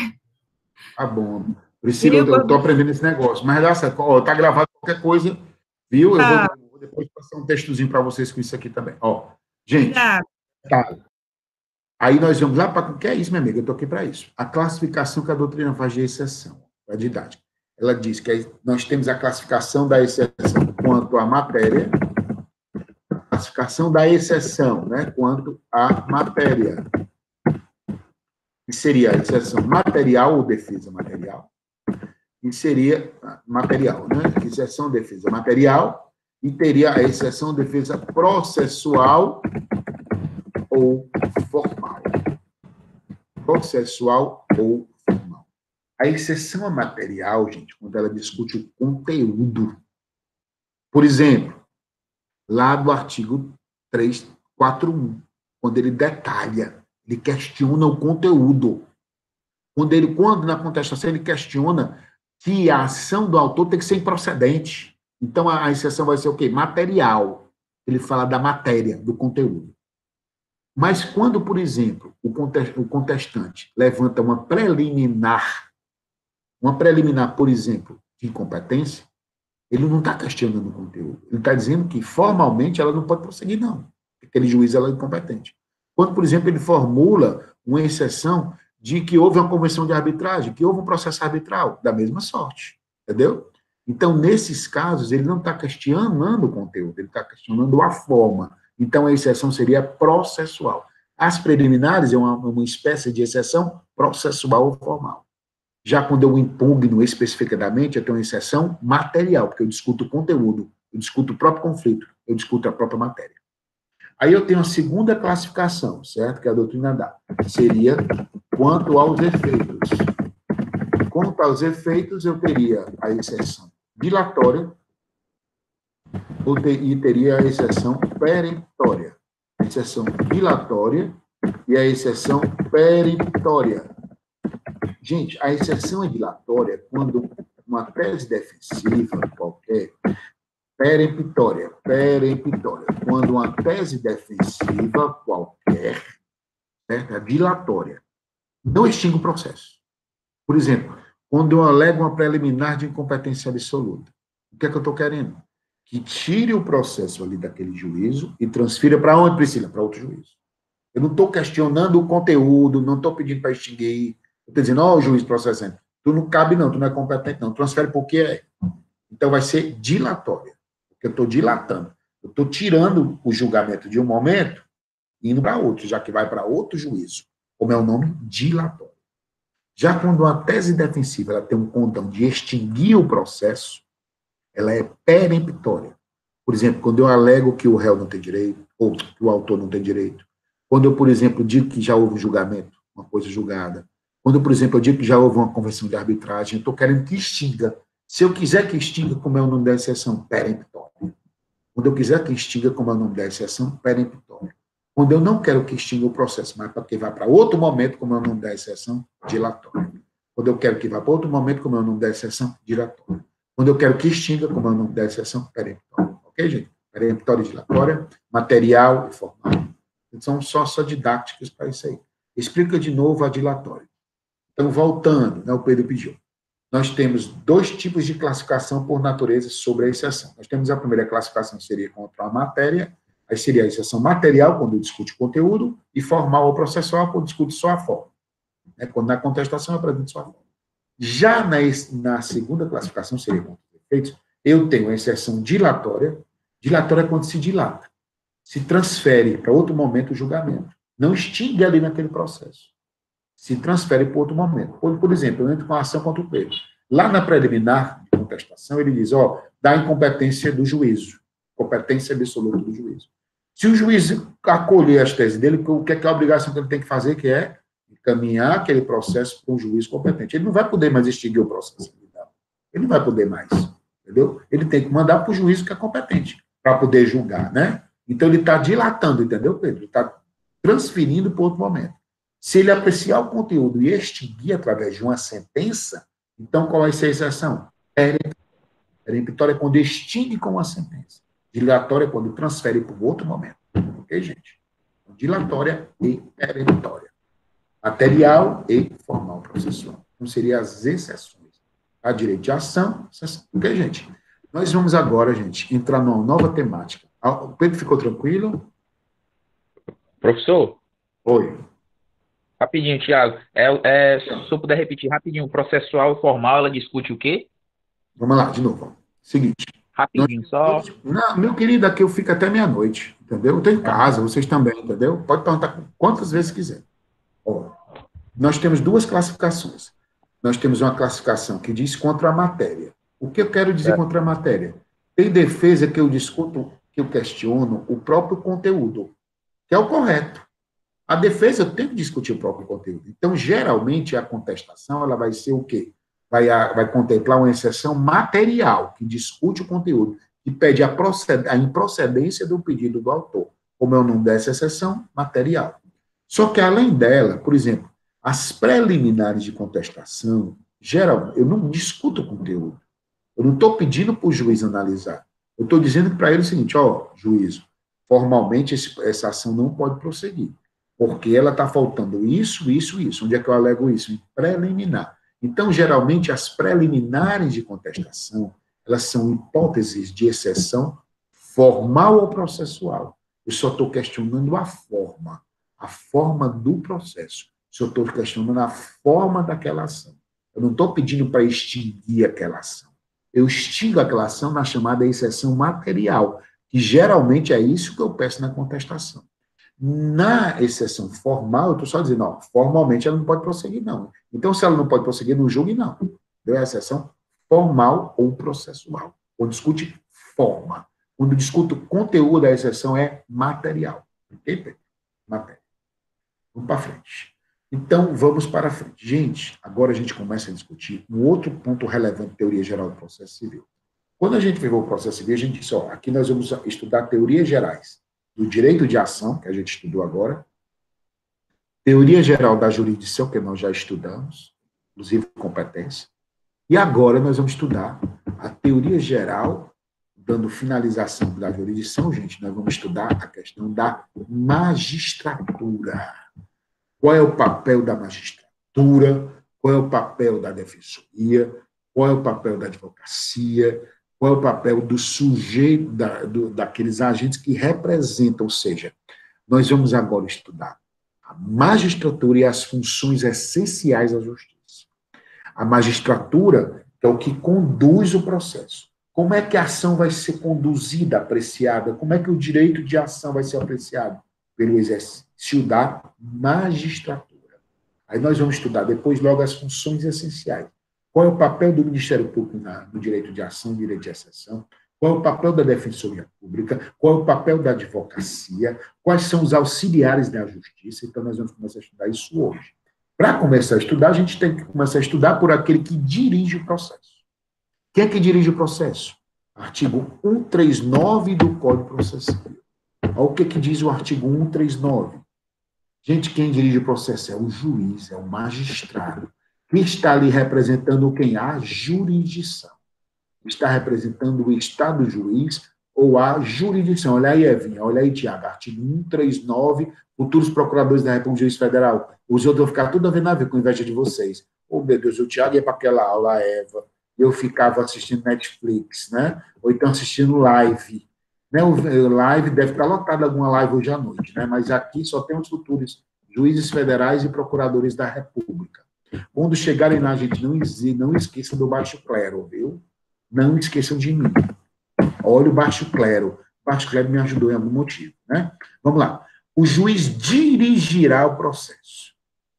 Tá bom. Priscila, eu estou aprendendo esse negócio. Mas dá certo. Ó, tá gravado qualquer coisa, viu? Eu vou depois passar um textozinho para vocês com isso aqui também. Ó, gente, tá. Aí nós vamos lá para o que é isso, minha amiga? Eu estou aqui para isso. A classificação que a doutrina faz de exceção, a didática. Ela diz que nós temos a classificação da exceção quanto à matéria, a classificação da exceção, né, quanto à matéria. Que seria a exceção material ou defesa material. E seria material, né? Exceção, defesa material. E teria a exceção, defesa processual ou formal. Processual ou formal. A exceção material, gente, quando ela discute o conteúdo. Por exemplo, lá do artigo 341, quando ele detalha, ele questiona o conteúdo. Quando na contestação ele questiona que a ação do autor tem que ser improcedente. Então, a exceção vai ser o quê? Material. Ele fala da matéria, do conteúdo. Mas quando, por exemplo, o contestante levanta uma preliminar, por exemplo, de incompetência, ele não está questionando o conteúdo. Ele está dizendo que, formalmente, ela não pode prosseguir, não. Aquele juiz ela é incompetente. Quando, por exemplo, ele formula uma exceção de que houve uma convenção de arbitragem, que houve um processo arbitral, da mesma sorte. Entendeu? Então, nesses casos, ele não está questionando o conteúdo, ele está questionando a forma. Então, a exceção seria processual. As preliminares é uma espécie de exceção processual ou formal. Já quando eu impugno especificadamente, eu tenho uma exceção material, porque eu discuto o conteúdo, eu discuto o próprio conflito, eu discuto a própria matéria. Aí eu tenho a segunda classificação, certo? Que a doutrina dá. Seria quanto aos efeitos. Quanto aos efeitos, eu teria a exceção dilatória e teria a exceção peremptória. A exceção dilatória e a exceção peremptória. Gente, a exceção é dilatória quando uma tese defensiva qualquer, peremptória, quando uma tese defensiva qualquer, certo? É dilatória, não extingue o processo. Por exemplo, quando eu alego uma preliminar de incompetência absoluta, o que é que eu estou querendo? Que tire o processo ali daquele juízo e transfira para onde, Priscila? Para outro juízo. Eu não estou questionando o conteúdo, não estou pedindo para extinguir. Eu estou dizendo, ó, juiz processante, tu não cabe não, tu não é competente não, transfere porque é. Então vai ser dilatória, porque eu estou dilatando. Eu estou tirando o julgamento de um momento e indo para outro, já que vai para outro juízo. Como é o nome? Dilatório. Já quando uma tese defensiva ela tem um condão de extinguir o processo, ela é peremptória. Por exemplo, quando eu alego que o réu não tem direito, ou que o autor não tem direito. Quando eu, por exemplo, digo que já houve um julgamento, uma coisa julgada. Quando, por exemplo, eu digo que já houve uma convenção de arbitragem, eu estou querendo que extinga. Se eu quiser que extinga, como é o nome da exceção? Peremptória. Quando eu quiser que extinga, como é o nome da exceção? Peremptória. Quando eu não quero que extinga o processo, mas para que vá para outro momento, como é o nome da exceção? Dilatória. Quando eu quero que vá para outro momento, como é o nome da exceção? Dilatória. Quando eu quero que extinga, como é o nome da exceção? Peremptória. Ok, gente? Peremptória e dilatória, material e formal. São só didáticas para isso aí. Explica de novo a dilatória. Então, voltando, né, o Pedro pediu. Nós temos dois tipos de classificação por natureza sobre a exceção. Nós temos a primeira classificação, que seria contra a matéria, aí seria a exceção material, quando discute o conteúdo, e formal ou processual, quando discute só a forma. Né, quando na contestação, apresenta só a forma. Já na segunda classificação, seria contra os efeitos, eu tenho a exceção dilatória. Dilatória é quando se dilata. Se transfere para outro momento o julgamento. Não extingue ali naquele processo. Se transfere para outro momento. Por exemplo, eu entro com a ação contra o Pedro. Lá na preliminar de contestação, ele diz, da incompetência do juízo. Competência absoluta do juízo. Se o juiz acolher as teses dele, o que é a obrigação que ele tem que fazer, que é encaminhar aquele processo para um juiz competente. Ele não vai poder mais extinguir o processo. Ele não vai poder mais. Entendeu? Ele tem que mandar para o juiz que é competente, para poder julgar, né? Então, ele está dilatando, entendeu, Pedro? Ele está transferindo para outro momento. Se ele apreciar o conteúdo e extinguir através de uma sentença, então qual vai ser a exceção? Peremptória é quando extingue com uma sentença. Dilatória é quando transfere para um outro momento. Ok, gente? Dilatória e peremptória. Material e formal processual. Então, seriam as exceções. A direito de ação, exceção. Ok, gente? Nós vamos agora, gente, entrar numa nova temática. O Pedro ficou tranquilo? Professor? Oi. Rapidinho, Thiago. Se eu puder repetir rapidinho, o processual e formal, ela discute o quê? Vamos lá, de novo. Seguinte. Rapidinho, só. Não, meu querido, aqui eu fico até meia-noite, entendeu? Eu tenho casa, vocês também, entendeu? Pode perguntar quantas vezes quiser. Nós temos duas classificações. Nós temos uma classificação que diz contra a matéria. O que eu quero dizer contra a matéria? Tem defesa que eu discuto, que eu questiono o próprio conteúdo, que é o correto. A defesa tem que discutir o próprio conteúdo. Então, geralmente, a contestação ela vai ser o quê? Vai contemplar uma exceção material, que discute o conteúdo, que pede a improcedência do pedido do autor. Como é o nome dessa exceção? Material. Só que, além dela, por exemplo, as preliminares de contestação, geralmente, eu não discuto o conteúdo. Eu não estou pedindo para o juiz analisar. Eu estou dizendo para ele o seguinte, juízo, formalmente essa ação não pode prosseguir, porque ela está faltando isso, isso, isso. Onde é que eu alego isso? Em preliminar. Então, geralmente, as preliminares de contestação, elas são hipóteses de exceção formal ou processual. Eu só estou questionando a forma do processo. Eu estou questionando a forma daquela ação. Eu não estou pedindo para extinguir aquela ação. Eu extingo aquela ação na chamada exceção material, que geralmente é isso que eu peço na contestação. Na exceção formal, eu estou só dizendo, formalmente ela não pode prosseguir, não. Então, se ela não pode prosseguir, não julgue, não. É a exceção formal ou processual. Ou discute forma. Quando eu discuto conteúdo da exceção, é material. Ok, Pedro? Matéria. Vamos para frente. Então, vamos para frente. Gente, agora a gente começa a discutir um outro ponto relevante da teoria geral do processo civil. Quando a gente pegou o processo civil, a gente disse, ó, aqui nós vamos estudar teorias gerais do direito de ação, que a gente estudou agora, teoria geral da jurisdição, que nós já estudamos, inclusive competência, e agora nós vamos estudar a teoria geral, dando finalização da jurisdição, gente, nós vamos estudar a questão da magistratura. Qual é o papel da magistratura? Qual é o papel da defensoria? Qual é o papel da advocacia? Qual é o papel do sujeito, daqueles agentes que representam? Ou seja, nós vamos agora estudar a magistratura e as funções essenciais da justiça. A magistratura é o que conduz o processo. Como é que a ação vai ser conduzida, apreciada? Como é que o direito de ação vai ser apreciado? Pelo exercício da magistratura. Aí nós vamos estudar depois logo as funções essenciais. Qual é o papel do Ministério Público no direito de ação, direito de exceção? Qual é o papel da Defensoria Pública? Qual é o papel da advocacia? Quais são os auxiliares da justiça? Então, nós vamos começar a estudar isso hoje. Para começar a estudar, a gente tem que começar a estudar por aquele que dirige o processo. Quem é que dirige o processo? Artigo 139 do Código de Processo Civil. Olha o que diz o artigo 139. Gente, quem dirige o processo é o juiz, é o magistrado. Quem está ali representando quem? A jurisdição. Está representando o Estado juiz ou a jurisdição. Olha aí, Evinha, olha aí, Tiago, artigo 139, futuros procuradores da República, juiz federal. Os outros vão ficar tudo a ver na ver com inveja de vocês. Oh, meu Deus, o Tiago ia para aquela aula, a Eva, eu ficava assistindo Netflix, né? Ou então assistindo live. Né? O live deve estar lotado alguma live hoje à noite, né? Mas aqui só tem os futuros juízes federais e procuradores da República. Quando chegarem lá, gente, não esqueçam do baixo clero, viu? Não esqueçam de mim. Olha o baixo clero. O baixo clero me ajudou em algum motivo, né? Vamos lá. O juiz dirigirá o processo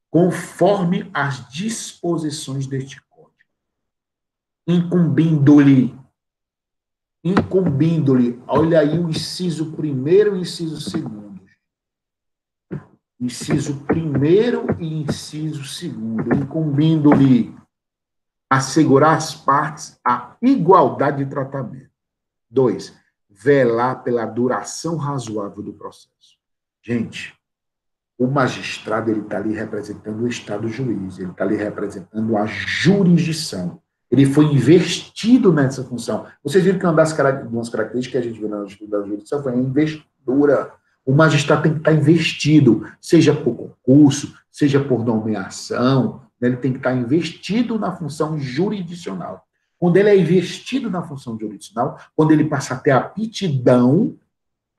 conforme as disposições deste código, incumbindo-lhe, olha aí o inciso 1º e o inciso 2º. Inciso 1º e inciso 2º, incumbindo-lhe assegurar às partes a igualdade de tratamento. 2, velar pela duração razoável do processo. Gente, o magistrado ele está ali representando o Estado juiz, ele está ali representando a jurisdição. Ele foi investido nessa função. Vocês viram que uma das características que a gente viu no estudo da jurisdição foi a investidura. O magistrado tem que estar investido, seja por concurso, seja por nomeação, né? Ele tem que estar investido na função jurisdicional. Quando ele é investido na função jurisdicional, quando ele passa a ter aptidão,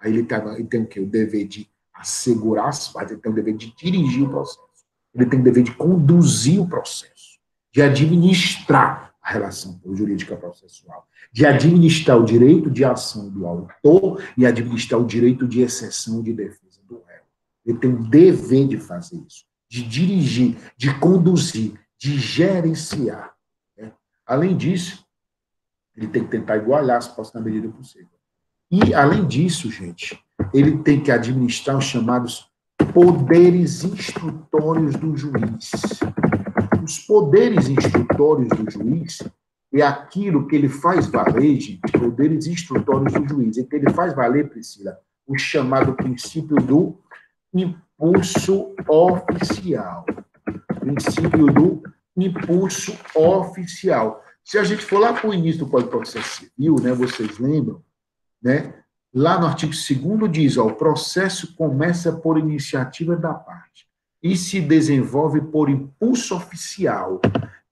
aí ele tem o quê? O dever de assegurar as partes, ele tem o dever de dirigir o processo, ele tem o dever de conduzir o processo, de administrar a relação jurídica processual, de administrar o direito de ação do autor e administrar o direito de exceção de defesa do réu. Ele tem o dever de fazer isso, de dirigir, de conduzir, de gerenciar. Né? Além disso, ele tem que tentar igualar as posses na medida possível. E, além disso, gente, ele tem que administrar os chamados poderes instrutórios do juiz. Os poderes instrutórios do juiz é aquilo que ele faz valer, gente, poderes instrutórios do juiz. É que ele faz valer, Priscila, o chamado princípio do impulso oficial. Princípio do impulso oficial. Se a gente for lá para o início do Código de Processo Civil, né, vocês lembram, né, lá no artigo 2º diz, ó, o processo começa por iniciativa da parte e se desenvolve por impulso oficial.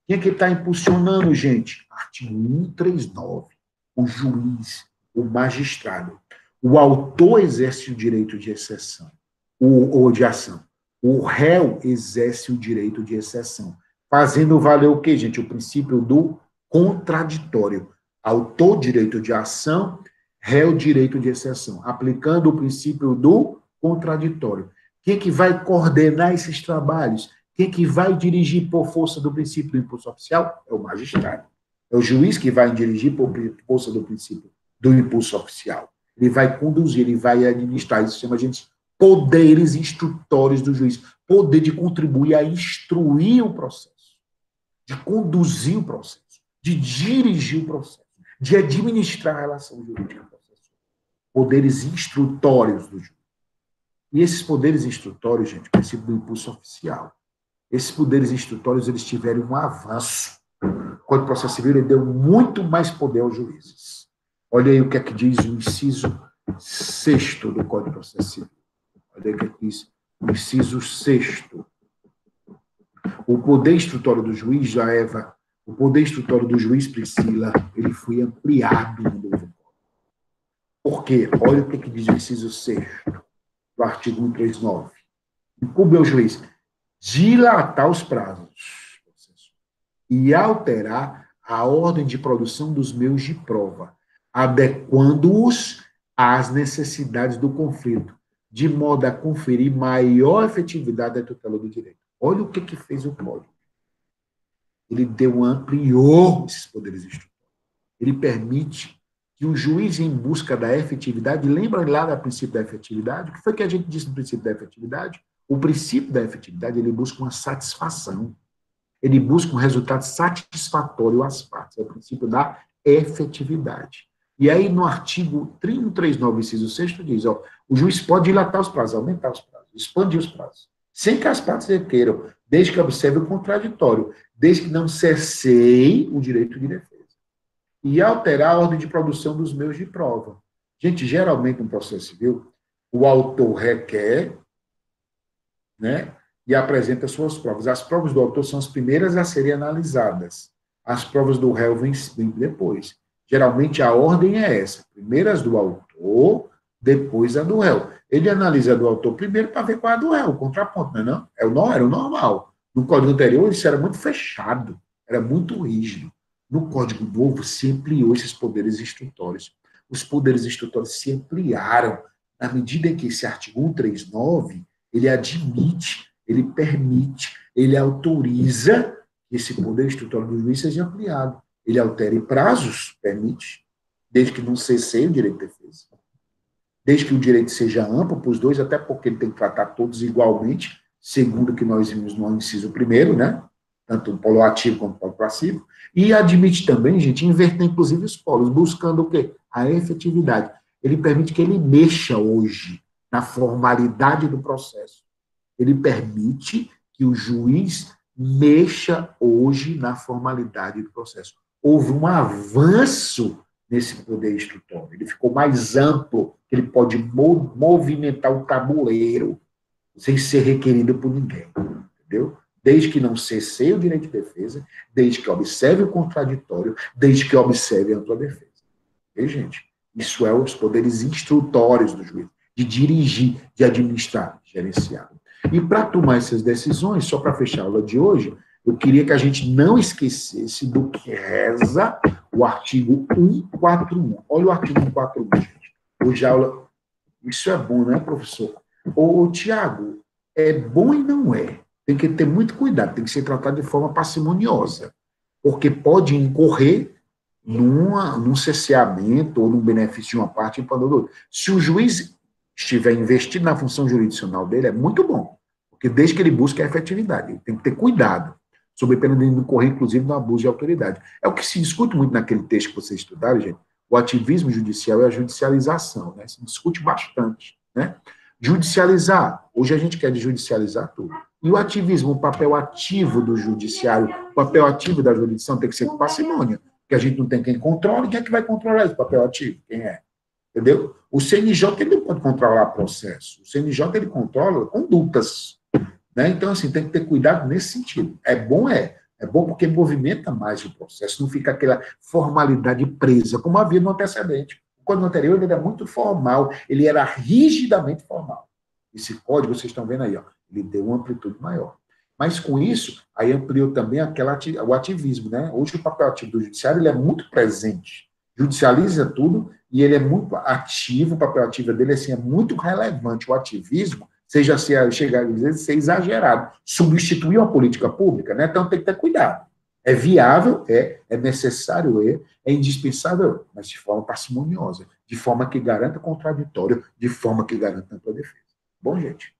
Quem é que está impulsionando, gente? Artigo 139. O juiz, o magistrado. O autor exerce o direito de exceção, ou de ação. O réu exerce o direito de exceção. Fazendo valer o quê, gente? O princípio do contraditório. Autor, direito de ação, réu, direito de exceção. Aplicando o princípio do contraditório. Quem que vai coordenar esses trabalhos? Quem que vai dirigir por força do princípio do impulso oficial? É o magistrado. É o juiz que vai dirigir por força do princípio do impulso oficial. Ele vai conduzir, ele vai administrar. Isso chama, gente, poderes instrutórios do juiz. Poder de contribuir a instruir o processo, de conduzir o processo, de dirigir o processo, de administrar a relação jurídica processual. Poderes instrutórios do juiz. E esses poderes instrutórios, gente, precisam do impulso oficial. Esses poderes instrutórios, eles tiveram um avanço. O Código de Processo Civil, ele deu muito mais poder aos juízes. Olha aí o que é que diz o inciso 6º do Código de Processo Civil. Olha aí o que é que diz o inciso 6º. O poder instrutório do juiz, o poder instrutório do juiz, Priscila, ele foi ampliado no novo Código. Por quê? Olha o que é que diz o inciso 6º do artigo 139. Incumbe ao juiz dilatar os prazos e alterar a ordem de produção dos meios de prova, adequando-os às necessidades do conflito, de modo a conferir maior efetividade da tutela do direito. Olha o que fez o Código. Ele ampliou esses poderes instrutórios. Ele permite que o juiz, em busca da efetividade, lembra lá do princípio da efetividade? O que foi que a gente disse no princípio da efetividade? O princípio da efetividade, ele busca uma satisfação. Ele busca um resultado satisfatório às partes. É o princípio da efetividade. E aí, no artigo 339, inciso 6º, diz, o juiz pode dilatar os prazos, aumentar os prazos, expandir os prazos, sem que as partes requeiram, desde que observe o contraditório, desde que não cerceie o direito de defesa. E alterar a ordem de produção dos meios de prova. Gente, geralmente, no processo civil, o autor requer, né, e apresenta suas provas. As provas do autor são as primeiras a serem analisadas. As provas do réu vêm depois. Geralmente, a ordem é essa. Primeiro as do autor, depois a do réu. Ele analisa a do autor primeiro para ver qual é a do réu, o contraponto, não é não? Era o normal. No Código anterior, isso era muito fechado, era muito rígido. No Código Novo, se ampliou esses poderes instrutórios. Os poderes instrutórios se ampliaram na medida em que esse artigo 139, ele admite, ele permite, ele autoriza que esse poder instrutório do juiz seja ampliado. Ele altera prazos, permite, desde que não cesseie o direito de defesa, desde que o direito seja amplo para os dois, até porque ele tem que tratar todos igualmente, segundo o que nós vimos no inciso 1º, né? Tanto o polo ativo quanto o polo passivo, e admite também, gente, inverter inclusive os polos, buscando o quê? A efetividade. Ele permite que ele mexa hoje na formalidade do processo. Ele permite que o juiz mexa hoje na formalidade do processo. Houve um avanço nesse poder instrutório. Ele ficou mais amplo, ele pode movimentar o tabuleiro sem ser requerido por ninguém, entendeu? Desde que não cesseie o direito de defesa, desde que observe o contraditório, desde que observe a ampla defesa. E, gente, isso é os poderes instrutórios do juiz, de dirigir, de administrar, de gerenciar. E para tomar essas decisões, só para fechar a aula de hoje, eu queria que a gente não esquecesse do que reza o artigo 141. Olha o artigo 141, gente. Hoje a aula... Isso é bom, não é, professor? Ô, Tiago, é bom e não é. Tem que ter muito cuidado, tem que ser tratado de forma parcimoniosa, porque pode incorrer num cerceamento ou num benefício de uma parte em favor do outro. Se o juiz estiver investido na função jurisdicional dele, é muito bom, porque desde que ele busque a efetividade, ele tem que ter cuidado, sob pena de incorrer, inclusive, no abuso de autoridade. É o que se discute muito naquele texto que vocês estudaram, gente, o ativismo judicial e a judicialização, né? Se discute bastante, né? Judicializar, hoje a gente quer judicializar tudo. E o ativismo, o papel ativo do judiciário, o papel ativo da jurisdição tem que ser com parcimônia, porque a gente não tem quem controla, quem é que vai controlar esse papel ativo? Quem é? Entendeu? O CNJ, ele não pode controlar processo, o CNJ, ele controla condutas, né? Então, assim, tem que ter cuidado nesse sentido. É bom porque movimenta mais o processo, não fica aquela formalidade presa, como havia no antecedente. O código anterior, ele era muito formal, ele era rigidamente formal. Esse código, vocês estão vendo aí, ó, ele deu uma amplitude maior. Mas, com isso, aí ampliou também o ativismo, né? Hoje, o papel ativo do judiciário, ele é muito presente. Judicializa tudo e ele é muito ativo, o papel ativo dele assim, é muito relevante. O ativismo, chegar a dizer, ser exagerado, substituir uma política pública, né? Então, tem que ter cuidado. É viável? É necessário? É indispensável? Mas de forma parcimoniosa, de forma que garanta contraditório, de forma que garanta ampla defesa. Bom, gente,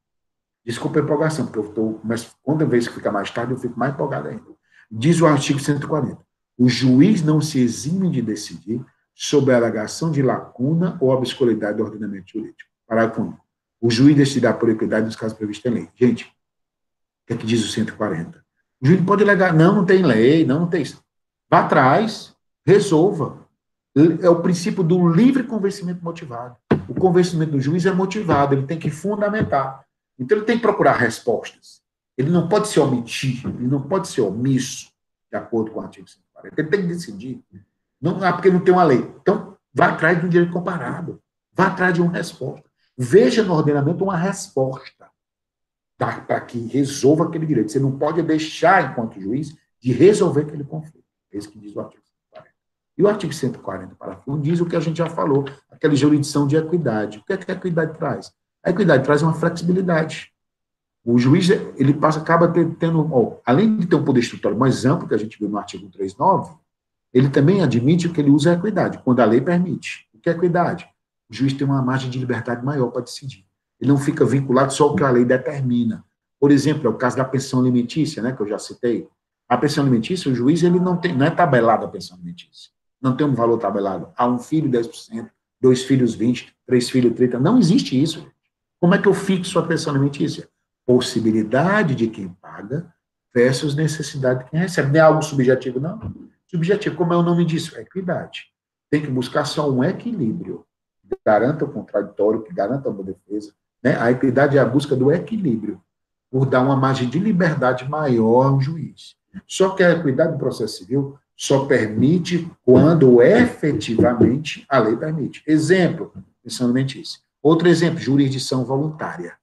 desculpa a empolgação, porque mas quando vez que fica mais tarde, eu fico mais empolgado ainda. Diz o artigo 140. O juiz não se exime de decidir sobre a alegação de lacuna ou obscuridade do ordenamento jurídico. Parágrafo único. O juiz decidirá por equidade nos casos previstos em lei. Gente, o que é que diz o 140? O juiz pode alegar, não tem lei, não tem isso. Vá atrás, resolva. É o princípio do livre convencimento motivado. O convencimento do juiz é motivado, ele tem que fundamentar. Então, ele tem que procurar respostas. Ele não pode se omitir, ele não pode ser omisso, de acordo com o artigo 140. Ele tem que decidir. Não, porque não tem uma lei. Então, vá atrás de um direito comparado. Vá atrás de uma resposta. Veja no ordenamento uma resposta para que resolva aquele direito. Você não pode deixar, enquanto juiz, de resolver aquele conflito. É isso que diz o artigo 140. E o artigo 140, parágrafo 1, diz o que a gente já falou, aquela jurisdição de equidade. O que é que a equidade traz? A equidade traz uma flexibilidade. O juiz, ele acaba tendo, além de ter um poder estrutural mais amplo, que a gente viu no artigo 139, ele também admite que ele usa a equidade, quando a lei permite. O que é equidade? O juiz tem uma margem de liberdade maior para decidir. Ele não fica vinculado só ao que a lei determina. Por exemplo, é o caso da pensão alimentícia, né, que eu já citei. A pensão alimentícia, o juiz ele não é tabelado a pensão alimentícia. Não tem um valor tabelado. Há um filho 10%, 2 filhos 20%, 3 filhos 30%. Não existe isso. Como é que eu fixo a pensão alimentícia? Possibilidade de quem paga versus necessidade de quem recebe. Não é algo subjetivo, não. Subjetivo, como é o nome disso? É equidade. Tem que buscar só um equilíbrio. Que garanta o contraditório, que garanta a boa defesa. Né? A equidade é a busca do equilíbrio, por dar uma margem de liberdade maior ao juiz. Só que a equidade do processo civil só permite quando efetivamente a lei permite. Exemplo, pensão alimentícia. Outro exemplo, jurisdição voluntária.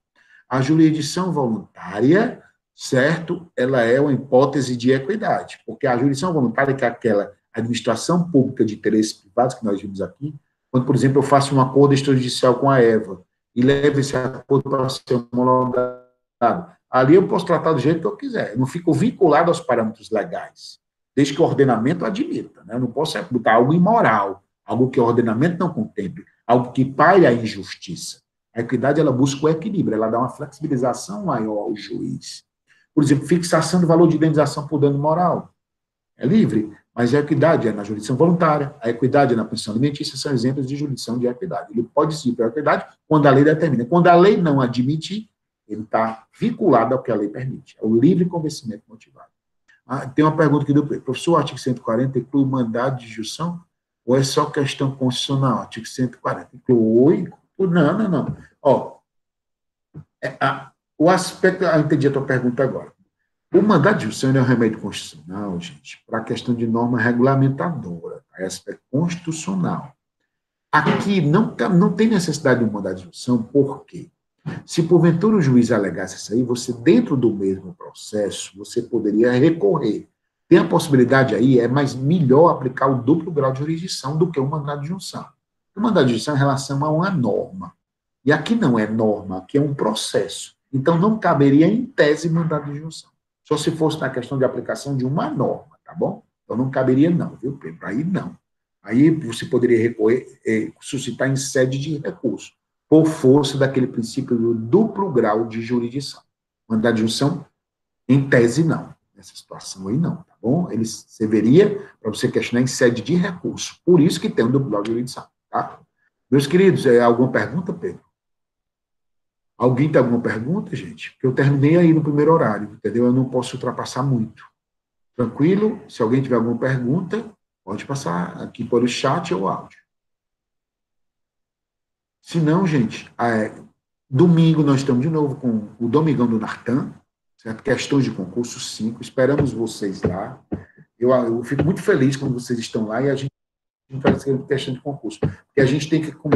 A jurisdição voluntária, certo, ela é uma hipótese de equidade, porque a jurisdição voluntária, que é aquela administração pública de interesses privados que nós vimos aqui, quando, por exemplo, eu faço um acordo extrajudicial com a EVA e levo esse acordo para ser homologado, ali eu posso tratar do jeito que eu quiser, eu não fico vinculado aos parâmetros legais, desde que o ordenamento admita, né? Eu não posso botar algo imoral, algo que o ordenamento não contemple, algo que paire a injustiça. A equidade, ela busca o equilíbrio, ela dá uma flexibilização maior ao juiz. Por exemplo, fixação do valor de indenização por dano moral. É livre, mas a equidade é na jurisdição voluntária, a equidade é na pensão alimentícia, são exemplos de jurisdição de equidade. Ele pode seguir pela equidade quando a lei determina. Quando a lei não admite, ele está vinculado ao que a lei permite. É o livre convencimento motivado. Tem uma pergunta aqui do professor, o artigo 140 inclui mandado de injunção ou é só questão constitucional? Artigo 140 inclui... Não. O aspecto... Eu entendi a tua pergunta agora. O mandado de injunção é um remédio constitucional, gente, para a questão de norma regulamentadora, é aspecto constitucional. Aqui não tem necessidade de um mandado de injunção, por quê? Se porventura o juiz alegasse isso aí, você, dentro do mesmo processo, você poderia recorrer. Tem a possibilidade aí, mas melhor aplicar o duplo grau de jurisdição do que o mandado de injunção. O mandado de injunção é em relação a uma norma. E aqui não é norma, aqui é um processo. Então, não caberia, em tese, mandado de injunção. Só se fosse na questão de aplicação de uma norma, tá bom? Então, não caberia não, viu, Pedro? Aí não. Aí você poderia recorrer, suscitar em sede de recurso, por força daquele princípio do duplo grau de jurisdição. Mandado de injunção, em tese, não. Nessa situação aí, não, tá bom? Ele serviria para você questionar em sede de recurso. Por isso que tem um duplo grau de jurisdição, tá? Meus queridos, alguma pergunta, Pedro? Alguém tem alguma pergunta, gente? Porque eu terminei aí no primeiro horário, entendeu? Eu não posso ultrapassar muito. Tranquilo? Se alguém tiver alguma pergunta, pode passar aqui pelo chat ou áudio. Se não, gente, domingo nós estamos de novo com o Domingão do Nartan, certo? Questões de concurso 5. Esperamos vocês lá. Eu fico muito feliz quando vocês estão lá e a gente vai fazer questão de concurso. Porque a gente tem que começar